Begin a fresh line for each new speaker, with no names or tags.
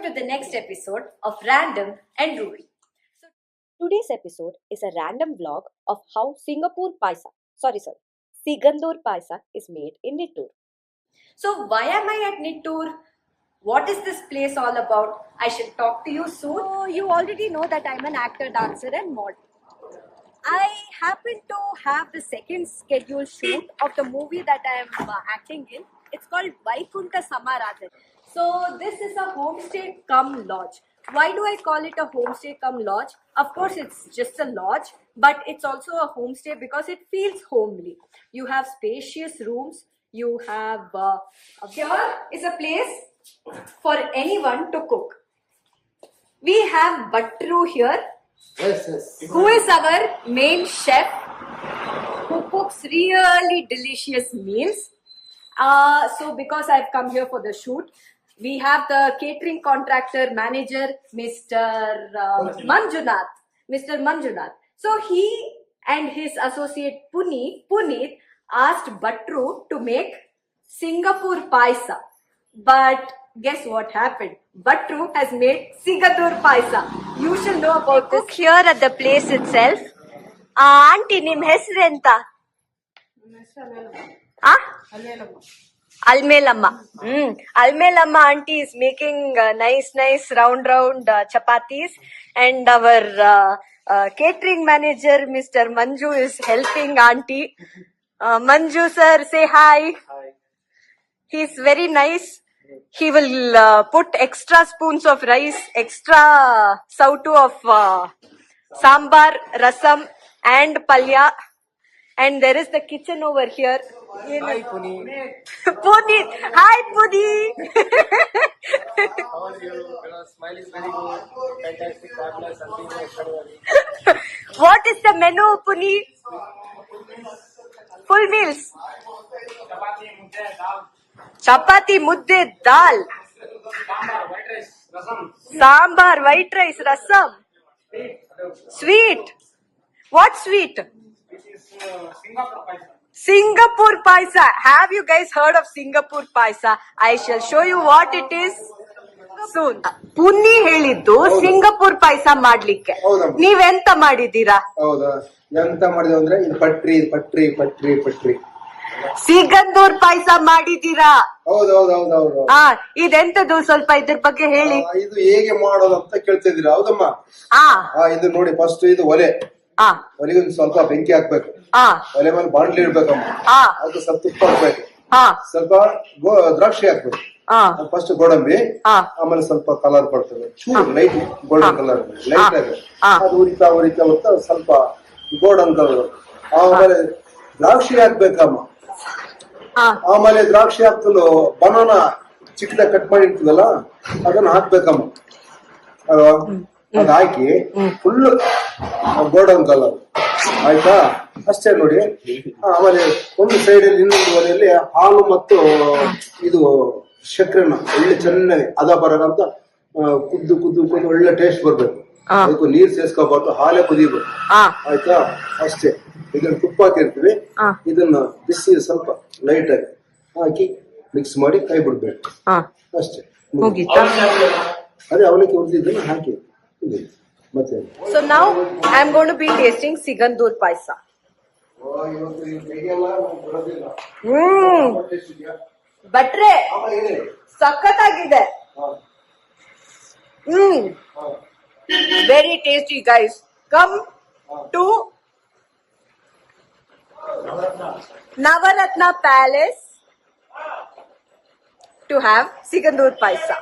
to the next episode of Random and Rudy.
Today's episode is a random vlog of how Sigandur Paisa is made in Nittur.
So, why am I at Nittur? What is this place all about? I shall talk to you soon.
So, you already know that I'm an actor, dancer, and model. I happen to have the second scheduled shoot of the movie that I am acting in. It's called Vaikunta Samarajan.
So, this is a homestay cum lodge. Why do I call it a homestay cum lodge? Of course, it's just a lodge, but it's also a homestay because it feels homely. You have spacious rooms. You have here is a place for anyone to cook. We have Bhattru here, who is our main chef, who cooks really delicious meals. So because I've come here for the shoot, we have the catering contractor manager, Mr. Manjunath. So he and his associate Puneet asked Bhattru to make Singapore Paisa. But guess what happened? Bhattru has made Sigandur Paisa. You shall know about this.
Cook here at the place itself. Auntie, nim hesrenta? Almelamma. Almelamma auntie is making nice round chapatis, and our catering manager Mr. Manju is helping auntie. Manju sir, say hi. Hi. He's very nice. He will put extra spoons of rice, extra sautu of sambar, rasam and palya. And there is the kitchen over here.
Hi, Puni.
Puni. Hi, Puni.
How are you? Your smile is very good. Fantastic, fabulous, something extraordinary.
What is the menu, Puni? Full meals. Chapati, mudde, dal. Sambar, white rice, rasam. Sweet. What sweet? Singapore Paisa. Have you guys heard of Singapore Paisa? I shall show you what it is soon. ಪುನ್ನಿ ಹೇಳಿದ್ದು Singapore ಪಾಯಸ ಮಾಡ್ಲಿಕ್ಕೆ. ನೀವೆಂತ ಮಾಡಿದ್ದೀರಾ?
ಹೌದಾ, ಎಂತ ಮಾಡಿದೆ ಅಂದ್ರೆ ಇದು ಪಟ್ರಿ
ಸಿಗಂದೂರ್ ಪಾಯಸ ಮಾಡಿದ್ದೀರಾ?
ಹೌದೌದೌದೌದು.
ಇದೆಂತದು, ಸ್ವಲ್ಪ ಇದ್ರ ಬಗ್ಗೆ ಹೇಳಿ.
ಇದು ಹೇಗೆ ಮಾಡೋದು ಅಂತ ಕೇಳ್ತಿದ್ದೀರಾ? ಹೌದಮ್ಮ. ಇದು ನೋಡಿ, ಫಸ್ಟ್ ಇದು ಒಲೆಗೆ ಒಂದು ಸ್ವಲ್ಪ ಬೆಂಕಿ ಹಾಕ್ಬೇಕು. ಒಲೆ ಮೇಲೆ ಬಾಂಡ್ಲಿ ಇಡ್ಬೇಕಮ್ಮ. ಅದು ಸ್ವಲ್ಪ ತುಪ್ಪ ಹಾಕ್ಬೇಕು, ಸ್ವಲ್ಪ ದ್ರಾಕ್ಷಿ ಹಾಕ್ಬೇಕು. ಫಸ್ಟ್ ಗೋಡಂಬಿ, ಆಮೇಲೆ ಸ್ವಲ್ಪ ಕಲರ್ ಬರ್ತದೆ, ಚೂರು ಲೈಟ್ ಗೋಲ್ಡನ್ ಕಲರ್, ಲೈಟ್ ಆಗಿ ಅದು ಉರಿತಾ ಸ್ವಲ್ಪ ಗೋಲ್ಡನ್ ಕಲರ್. ಆಮೇಲೆ ದ್ರಾಕ್ಷಿ ಹಾಕ್ಬೇಕಮ್ಮ. ಆಮೇಲೆ ದ್ರಾಕ್ಷಿ ಹಾಕಲು ಬನಾನಾ ಚಿಕ್ಕದಾಗಿ ಕಟ್ ಮಾಡಿ ಇರ್ತದಲ್ಲ, ಅದನ್ನ ಹಾಕ್ಬೇಕಮ್ಮ. ಅದ್ ಹಾಕಿ ಫುಲ್ ಗೋಲ್ಡನ್ ಕಲರ್ ಆಯ್ತಾ, ಅಷ್ಟೇ ನೋಡಿ. ಆಮೇಲೆ ಒಂದು ಸೈಡ್ ಅಲ್ಲಿ, ಇನ್ನೊಂದು ಒಲೆಯಲ್ಲಿ ಹಾಲು ಮತ್ತು ಇದು ಸಕ್ಕರೆನ ಒಳ್ಳೆ ಚೆನ್ನಾಗಿ ಬರೋದಂತ ಕುದ್ದು ಒಳ್ಳೆ ಟೇಸ್ಟ್ ಬರ್ಬೇಕು. ಅದಕ್ಕೂ ನೀರ್ ಸೇರ್ಸ್ಕೋಬಾರ್ದು, ಹಾಲೇ ಕುದಿಬೇಕು ಆಯ್ತಾ, ಅಷ್ಟೇ. ಇದನ್ನ ತುಪ್ಪ ಹಾಕಿರ್ತೀವಿ, ಇದನ್ನ ಬಿಸಿ ಸ್ವಲ್ಪ ಲೈಟ್ ಆಗಿ ಹಾಕಿ ಮಿಕ್ಸ್ ಮಾಡಿ ಕೈ ಬಿಡ್ಬೇಕು ಅಷ್ಟೇ. ಅದೇ ಅವಲಕ್ಕಿ ಉಳಿದಿದ್ದನ್ನ ಹಾಕಿ ಮತ್ತೆ.
So now I am going to be tasting Sigandur Paisa. Batre ಸಖತ್ತಾಗಿದೆ. Very tasty, guys. Come to Navaratna Palace to have Sigandur Paisa.